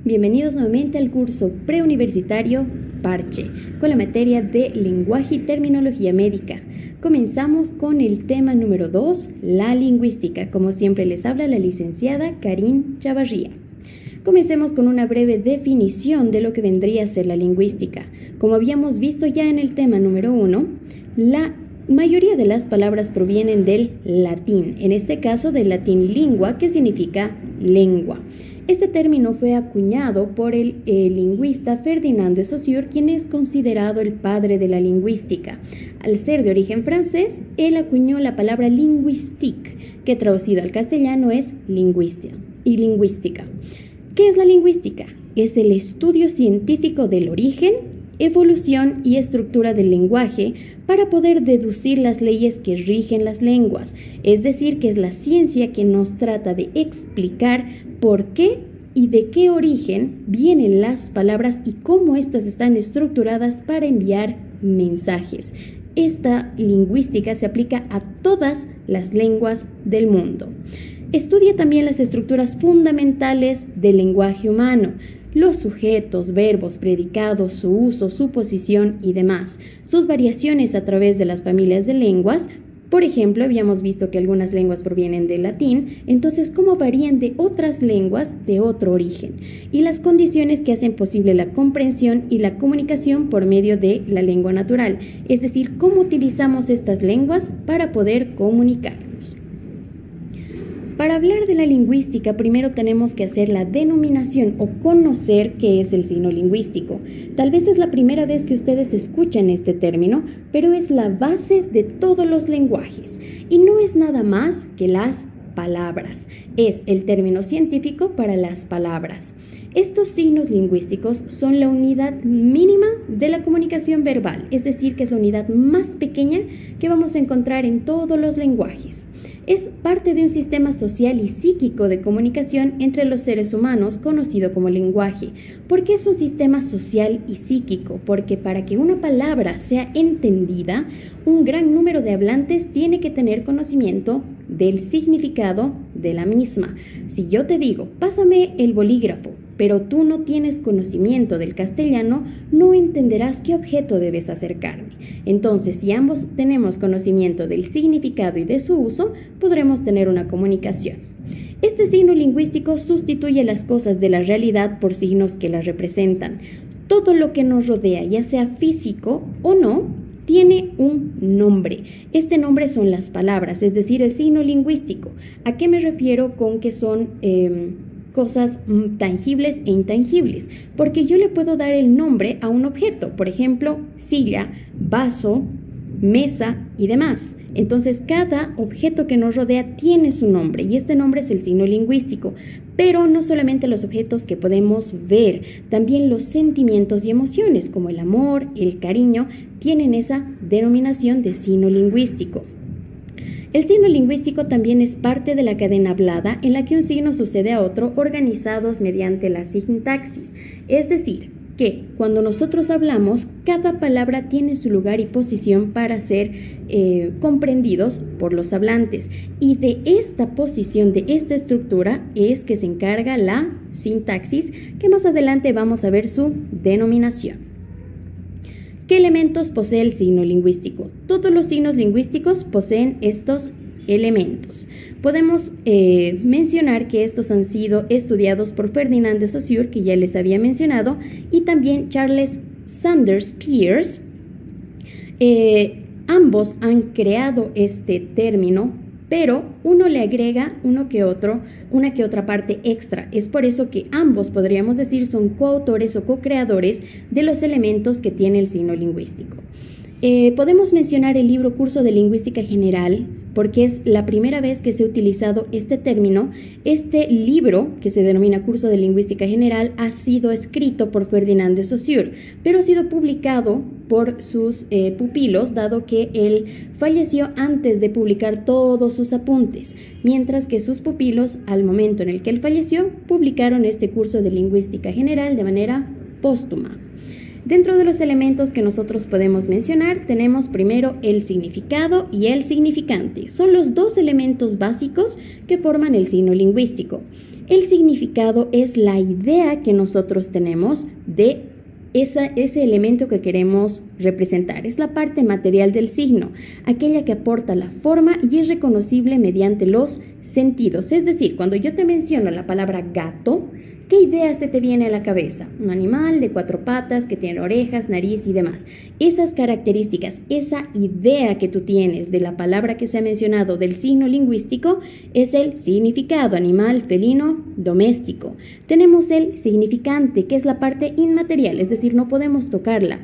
Bienvenidos nuevamente al curso preuniversitario Parche, con la materia de lenguaje y terminología médica. Comenzamos con el tema número 2, la lingüística. Como siempre les habla la licenciada Karin Chavarría. Comencemos con una breve definición de lo que vendría a ser la lingüística. Como habíamos visto ya en el tema número 1, la mayoría de las palabras provienen del latín, en este caso del latín lingua, que significa lengua. Este término fue acuñado por el lingüista Ferdinand de Saussure, quien es considerado el padre de la lingüística. Al ser de origen francés, él acuñó la palabra linguistique, que traducido al castellano es lingüística. ¿Qué es la lingüística? Es el estudio científico del origen, evolución y estructura del lenguaje para poder deducir las leyes que rigen las lenguas, es decir, que es la ciencia que nos trata de explicar por qué y de qué origen vienen las palabras y cómo éstas están estructuradas para enviar mensajes. Esta lingüística se aplica a todas las lenguas del mundo. Estudia también las estructuras fundamentales del lenguaje humano, los sujetos, verbos, predicados, su uso, su posición y demás, sus variaciones a través de las familias de lenguas. Por ejemplo, habíamos visto que algunas lenguas provienen del latín, entonces cómo varían de otras lenguas de otro origen, y las condiciones que hacen posible la comprensión y la comunicación por medio de la lengua natural, es decir, cómo utilizamos estas lenguas para poder comunicarnos. Para hablar de la lingüística, primero tenemos que hacer la denominación o conocer qué es el signo lingüístico. Tal vez es la primera vez que ustedes escuchan este término, pero es la base de todos los lenguajes y no es nada más que las palabras. Es el término científico para las palabras. Estos signos lingüísticos son la unidad mínima de la comunicación verbal, es decir, que es la unidad más pequeña que vamos a encontrar en todos los lenguajes. Es parte de un sistema social y psíquico de comunicación entre los seres humanos conocido como lenguaje. ¿Por qué es un sistema social y psíquico? Porque para que una palabra sea entendida, un gran número de hablantes tiene que tener conocimiento del significado de la misma. Si yo te digo, pásame el bolígrafo, pero tú no tienes conocimiento del castellano, no entenderás qué objeto debes acercarme. Entonces, si ambos tenemos conocimiento del significado y de su uso, podremos tener una comunicación. Este signo lingüístico sustituye las cosas de la realidad por signos que las representan. Todo lo que nos rodea, ya sea físico o no, tiene un nombre. Este nombre son las palabras, es decir, el signo lingüístico. ¿A qué me refiero con que son cosas tangibles e intangibles? Porque yo le puedo dar el nombre a un objeto, por ejemplo, silla, vaso, mesa y demás. Entonces, cada objeto que nos rodea tiene su nombre y este nombre es el signo lingüístico. Pero no solamente los objetos que podemos ver, también los sentimientos y emociones como el amor, el cariño, tienen esa denominación de signo lingüístico. El signo lingüístico también es parte de la cadena hablada en la que un signo sucede a otro organizados mediante la sintaxis, es decir, que cuando nosotros hablamos, cada palabra tiene su lugar y posición para ser comprendidos por los hablantes. Y de esta posición, de esta estructura, es que se encarga la sintaxis, que más adelante vamos a ver su denominación. ¿Qué elementos posee el signo lingüístico? Todos los signos lingüísticos poseen estos elementos. Podemos mencionar que estos han sido estudiados por Ferdinand de Saussure, que ya les había mencionado, y también Charles Sanders Peirce. Ambos han creado este término, pero uno le agrega una que otra parte extra. Es por eso que ambos, podríamos decir, son coautores o co-creadores de los elementos que tiene el signo lingüístico. Podemos mencionar el libro Curso de Lingüística General, porque es la primera vez que se ha utilizado este término. Este libro, que se denomina Curso de Lingüística General, ha sido escrito por Ferdinand de Saussure, pero ha sido publicado por sus pupilos, dado que él falleció antes de publicar todos sus apuntes, mientras que sus pupilos, al momento en el que él falleció, publicaron este Curso de Lingüística General de manera póstuma. Dentro de los elementos que nosotros podemos mencionar, tenemos primero el significado y el significante. Son los dos elementos básicos que forman el signo lingüístico. El significado es la idea que nosotros tenemos de ese elemento que queremos representar. Es la parte material del signo, aquella que aporta la forma y es reconocible mediante los sentidos. Es decir, cuando yo te menciono la palabra gato, ¿qué idea se te viene a la cabeza? Un animal de 4 patas que tiene orejas, nariz y demás. Esas características, esa idea que tú tienes de la palabra que se ha mencionado del signo lingüístico es el significado: animal, felino, doméstico. Tenemos el significante, que es la parte inmaterial, es decir, no podemos tocarla.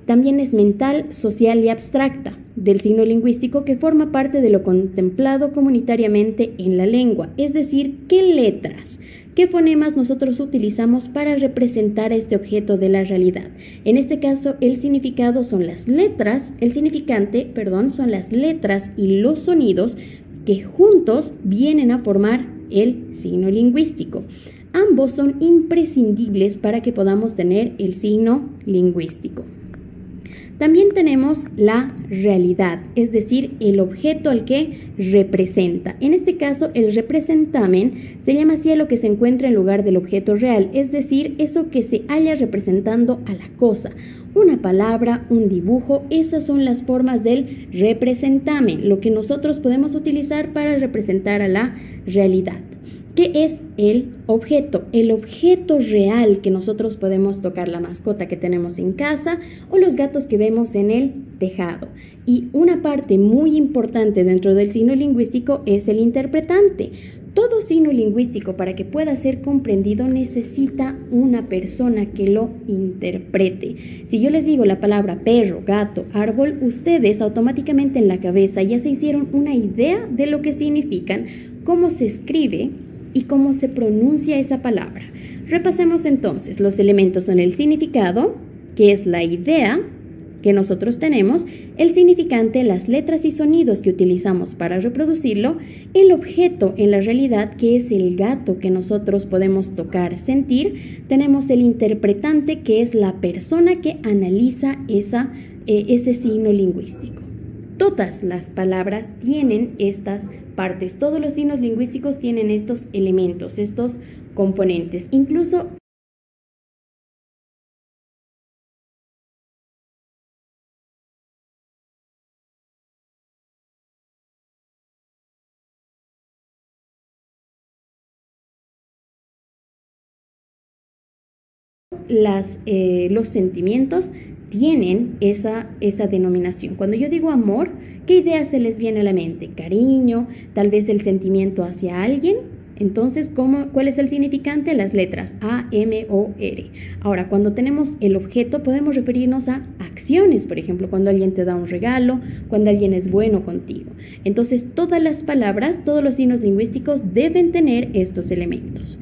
También es mental, social y abstracta del signo lingüístico, que forma parte de lo contemplado comunitariamente en la lengua, es decir, qué letras, qué fonemas nosotros utilizamos para representar este objeto de la realidad. En este caso, el significado son las letras, el significante, son las letras y los sonidos que juntos vienen a formar el signo lingüístico. Ambos son imprescindibles para que podamos tener el signo lingüístico. También tenemos la realidad, es decir, el objeto al que representa. En este caso, el representamen se llama así a lo que se encuentra en lugar del objeto real, es decir, eso que se halla representando a la cosa. Una palabra, un dibujo, esas son las formas del representamen, lo que nosotros podemos utilizar para representar a la realidad. ¿Qué es el objeto? El objeto real que nosotros podemos tocar, la mascota que tenemos en casa o los gatos que vemos en el tejado. Y una parte muy importante dentro del signo lingüístico es el interpretante. Todo signo lingüístico, para que pueda ser comprendido, necesita una persona que lo interprete. Si yo les digo la palabra perro, gato, árbol, ustedes automáticamente en la cabeza ya se hicieron una idea de lo que significan, cómo se escribe y cómo se pronuncia esa palabra. Repasemos entonces. Los elementos son el significado, que es la idea que nosotros tenemos, el significante, las letras y sonidos que utilizamos para reproducirlo, el objeto en la realidad, que es el gato que nosotros podemos tocar, sentir, tenemos el interpretante, que es la persona que analiza ese signo lingüístico. Todas las palabras tienen estas partes, todos los signos lingüísticos tienen estos elementos, estos componentes, incluso los sentimientos tienen esa denominación. Cuando yo digo amor, ¿qué idea se les viene a la mente? Cariño, tal vez el sentimiento hacia alguien. Entonces, ¿cuál es el significante? Las letras A, M, O, R. Ahora, cuando tenemos el objeto, podemos referirnos a acciones, por ejemplo, cuando alguien te da un regalo, cuando alguien es bueno contigo. Entonces, todas las palabras, todos los signos lingüísticos deben tener estos elementos.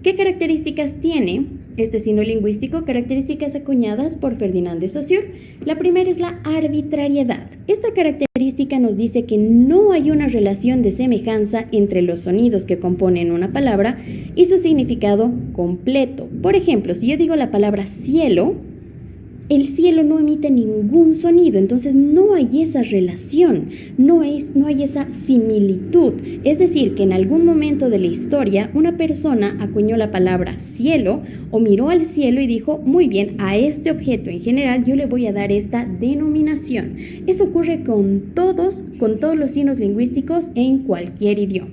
¿Qué características tiene este signo lingüístico? Características acuñadas por Ferdinand de Saussure. La primera es la arbitrariedad. Esta característica nos dice que no hay una relación de semejanza entre los sonidos que componen una palabra y su significado completo. Por ejemplo, si yo digo la palabra cielo, el cielo no emite ningún sonido, entonces no hay esa relación, no hay esa similitud. Es decir, que en algún momento de la historia una persona acuñó la palabra cielo o miró al cielo y dijo, muy bien, a este objeto en general yo le voy a dar esta denominación. Eso ocurre con todos los signos lingüísticos en cualquier idioma.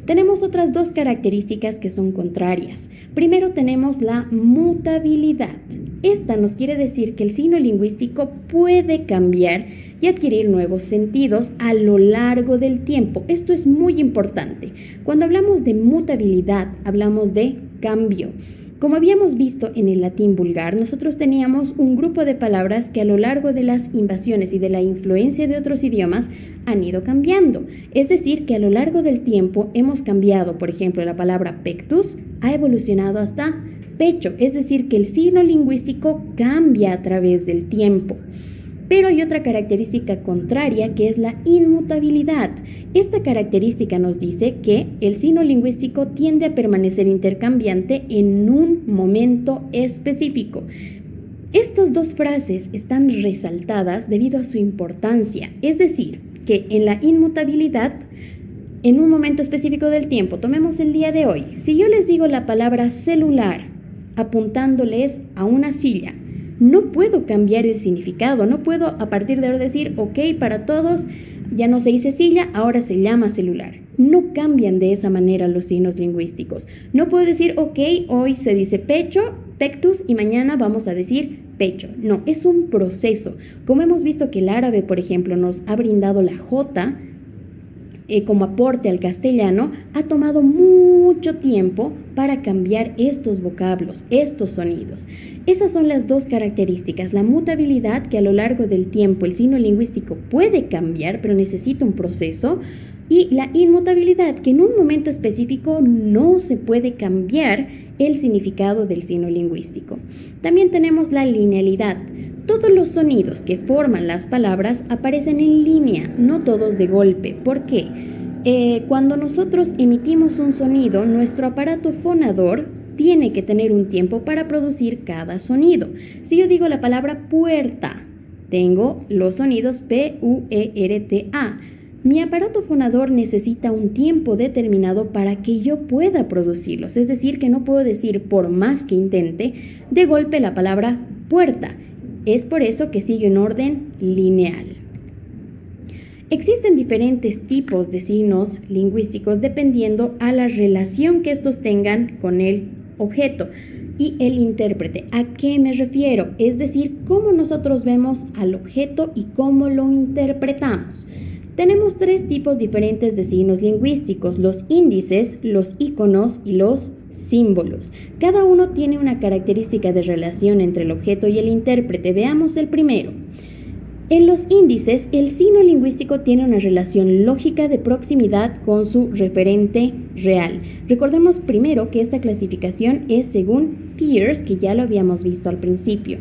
Tenemos otras dos características que son contrarias. Primero tenemos la mutabilidad. Esta nos quiere decir que el signo lingüístico puede cambiar y adquirir nuevos sentidos a lo largo del tiempo. Esto es muy importante. Cuando hablamos de mutabilidad, hablamos de cambio. Como habíamos visto en el latín vulgar, nosotros teníamos un grupo de palabras que a lo largo de las invasiones y de la influencia de otros idiomas han ido cambiando. Es decir, que a lo largo del tiempo hemos cambiado, por ejemplo, la palabra pectus ha evolucionado hasta pecho, es decir, que el signo lingüístico cambia a través del tiempo. Pero hay otra característica contraria, que es la inmutabilidad. Esta característica nos dice que el signo lingüístico tiende a permanecer intercambiante en un momento específico. Estas dos frases están resaltadas debido a su importancia, es decir, que en la inmutabilidad en un momento específico del tiempo, tomemos el día de hoy, si yo les digo la palabra celular apuntándoles a una silla, no puedo cambiar el significado, no puedo a partir de ahora decir, ok, para todos ya no se dice silla, ahora se llama celular. No cambian de esa manera los signos lingüísticos. No puedo decir, ok, hoy se dice pecho, pectus, y mañana vamos a decir pecho. No, es un proceso. Como hemos visto que el árabe, por ejemplo, nos ha brindado la J como aporte al castellano, ha tomado mucho tiempo para cambiar estos vocablos, estos sonidos. Esas son las dos características, la mutabilidad, que a lo largo del tiempo el signo lingüístico puede cambiar, pero necesita un proceso, y la inmutabilidad, que en un momento específico no se puede cambiar el significado del signo lingüístico. También tenemos la linealidad. Todos los sonidos que forman las palabras aparecen en línea, no todos de golpe. ¿Por qué? Cuando nosotros emitimos un sonido, nuestro aparato fonador tiene que tener un tiempo para producir cada sonido. Si yo digo la palabra puerta, tengo los sonidos P-U-E-R-T-A. Mi aparato fonador necesita un tiempo determinado para que yo pueda producirlos. Es decir, que no puedo decir, por más que intente, de golpe la palabra puerta. Es por eso que sigue un orden lineal. Existen diferentes tipos de signos lingüísticos dependiendo a la relación que estos tengan con el objeto y el intérprete. ¿A qué me refiero? Es decir, cómo nosotros vemos al objeto y cómo lo interpretamos. Tenemos tres tipos diferentes de signos lingüísticos: los índices, los iconos y los símbolos. Cada uno tiene una característica de relación entre el objeto y el intérprete. Veamos el primero. En los índices, el signo lingüístico tiene una relación lógica de proximidad con su referente real. Recordemos primero que esta clasificación es según Peirce, que ya lo habíamos visto al principio.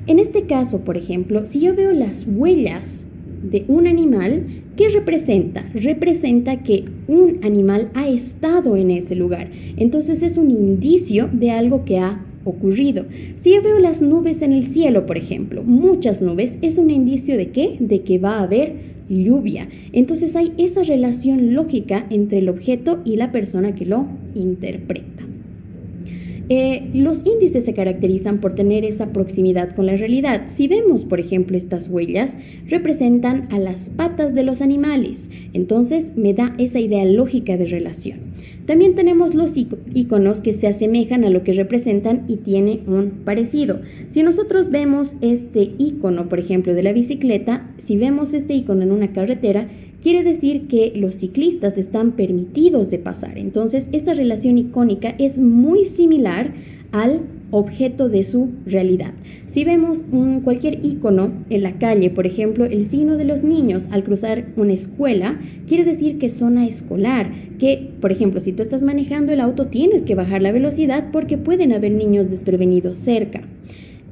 En este caso, por ejemplo, si yo veo las huellas de un animal, ¿qué representa? Representa que un animal ha estado en ese lugar. Entonces es un indicio de algo que ha ocurrido. Si yo veo las nubes en el cielo, por ejemplo, muchas nubes, es un indicio ¿de qué? De que va a haber lluvia. Entonces hay esa relación lógica entre el objeto y la persona que lo interpreta. Los índices se caracterizan por tener esa proximidad con la realidad. Si vemos, por ejemplo, estas huellas, representan a las patas de los animales. Entonces, me da esa idea lógica de relación. También tenemos los iconos que se asemejan a lo que representan y tiene un parecido. Si nosotros vemos este icono, por ejemplo, de la bicicleta, si vemos este icono en una carretera, quiere decir que los ciclistas están permitidos de pasar. Entonces, esta relación icónica es muy similar al objeto de su realidad. Si vemos cualquier icono en la calle, por ejemplo, el signo de los niños al cruzar una escuela, quiere decir que es zona escolar, que, por ejemplo, si tú estás manejando el auto, tienes que bajar la velocidad porque pueden haber niños desprevenidos cerca.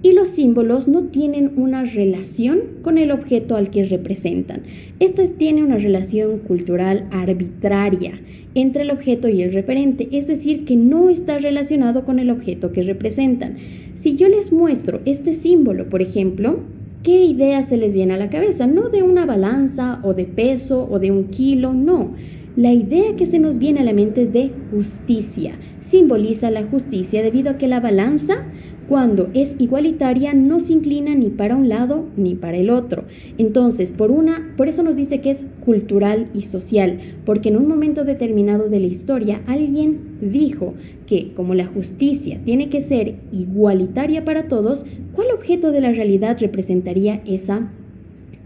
Y los símbolos no tienen una relación con el objeto al que representan. Esta tiene una relación cultural arbitraria entre el objeto y el referente, es decir, que no está relacionado con el objeto que representan. Si yo les muestro este símbolo, por ejemplo, ¿qué idea se les viene a la cabeza? No de una balanza o de peso o de un kilo, no. La idea que se nos viene a la mente es de justicia. Simboliza la justicia debido a que la balanza, cuando es igualitaria, no se inclina ni para un lado ni para el otro. Entonces, por eso nos dice que es cultural y social, porque en un momento determinado de la historia alguien dijo que como la justicia tiene que ser igualitaria para todos, ¿cuál objeto de la realidad representaría esa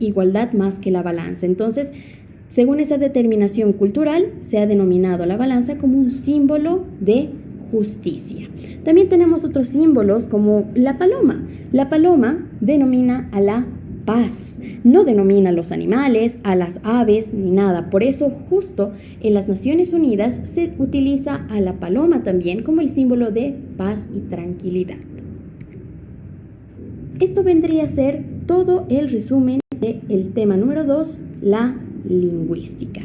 igualdad más que la balanza? Entonces, según esa determinación cultural, se ha denominado la balanza como un símbolo de justicia. También tenemos otros símbolos como la paloma. La paloma denomina a la paz, no denomina a los animales, a las aves ni nada. Por eso justo en las Naciones Unidas se utiliza a la paloma también como el símbolo de paz y tranquilidad. Esto vendría a ser todo el resumen del tema número 2, la lingüística.